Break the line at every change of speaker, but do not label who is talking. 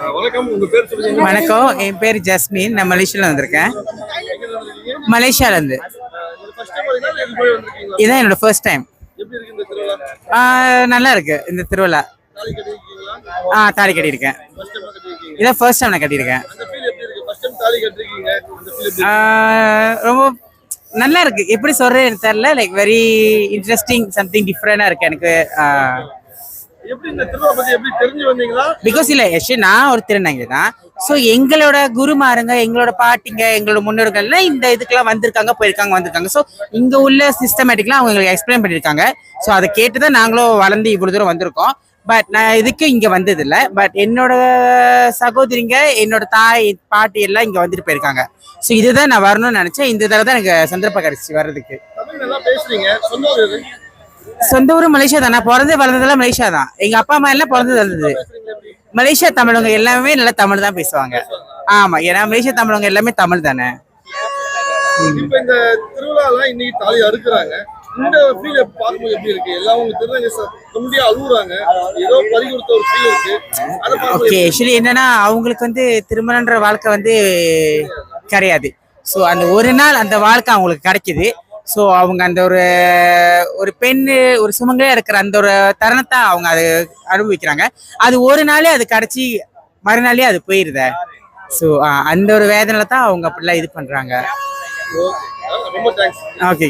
வணக்கம், உங்க பேர் சொல்லுங்க.
வணக்கம், என் பேர் ஜஸ்மின். நான் மலேசியால வந்திருக்கேன். மலேசியால இருந்து.
இது ஃபர்ஸ்ட் டைம் வரீங்களா இல்ல இதுக்கு முன்னாடி வந்திருக்கீங்களா?
இதான் என்னோட ஃபர்ஸ்ட் டைம்.
எப்படி இருக்கு இந்த திருவிழா?
நல்லா இருக்கு இந்த திருவிழா.
தாலி கட்டிருக்கீங்களா?
தாலி கட்டியிருக்கேன்.
ஃபர்ஸ்ட் டைம் கட்டிருக்கீங்க.
இதான் ஃபர்ஸ்ட் டைம் நான் கட்டியிருக்கேன்.
அந்த ஃபீல் எப்படி இருக்கு? ஃபர்ஸ்ட் டைம் தாலி கட்டிருக்கீங்க. அந்த ஃபீல் எப்படி இருக்கு?
ரொம்ப நல்லா இருக்கு. எப்படி சொல்றேன்னு எனக்கு தெரியல. லைக் வெரி இன்ட்ரெஸ்டிங், சம்திங் டிஃப்ரெண்டா இருக்கு எனக்கு.
எப்படி இந்த திருவிழா பத்தி எப்படி தெரிஞ்சு வந்தீங்களா?
பிகாஸ் இல்லை ஆக்சுவலி நான் ஒரு திருநங்கை தான். ஸோ எங்களோட குருமாருங்க, எங்களோட பாட்டிங்க, எங்களோட முன்னோர்கள்லாம் இந்த இதுக்கெல்லாம் வந்திருக்காங்க, வந்திருக்காங்க. ஸோ இங்கே உள்ள சிஸ்டமேட்டிக்லாம் அவங்க எங்களுக்கு எக்ஸ்பிளைன் பண்ணியிருக்காங்க. ஸோ அதை கேட்டு தான் நாங்களும் வளர்ந்து இவ்வளோ தூரம் வந்திருக்கோம். பட் நான் இதுக்கு இங்கே வந்ததில்லை. பட் என்னோட சகோதரிங்க, என்னோட தாய் பாட்டி எல்லாம் இங்கே வந்துட்டு போயிருக்காங்க. ஸோ இதுதான் நான் வரணும்னு நினச்சேன். இந்த தடவை தான் எனக்கு சந்தர்ப்பம் கிடைச்சி வர்றதுக்கு.
தமிழ் நல்லா பேசுறீங்க. சொந்த ஊர் எது?
சொந்த ஊர் மலேசியா தான். நான் பிறந்து வளர்ந்ததெல்லாம் மலேசியா தான். எங்க அப்பா அம்மா எல்லாம் பிறந்தது வளர்ந்தது மலேசியா. தமிழவங்க எல்லாமே நல்லா தமிழ் தான் பேசுவாங்க. ஆமா, ஏன்னா மலேசியா தமிழவங்க எல்லாமே தமிழ் தானே.
இப்ப இந்த திருவிழால இன்னைக்கு தாலி அறுக்குறாங்க. இந்த ஃபீல் பார்க்கும்போது எப்படி இருக்கு? எல்லாம் உங்க திருநங்கை கம்மியா அழுகுறாங்க. ஏதோ பறி கொடுத்த ஒரு ஃபீல் இருக்கு. அதை பார்க்கும்போது
ஓகே, ஆக்சுவலி என்னன்னா அவங்களுக்கு வந்து திருமணன்ற வாழ்க்கை வந்து கிடையாது. ஸோ அந்த ஒரு நாள் அந்த வாழ்க்கை அவங்களுக்கு கிடைக்குது. ஸோ அவங்க அந்த ஒரு பெண்ணு, ஒரு சுமங்களே இருக்கிற அந்த ஒரு தருணத்தை அவங்க அது அனுபவிக்கிறாங்க. அது ஒரு நாளே அது கிடைச்சி மறுநாளே அது போயிருத. ஸோ அந்த ஒரு வேதனையில தான் அவங்க அப்படிலாம் இது பண்றாங்க.
ரொம்ப தேங்க்ஸ்.
ஓகே.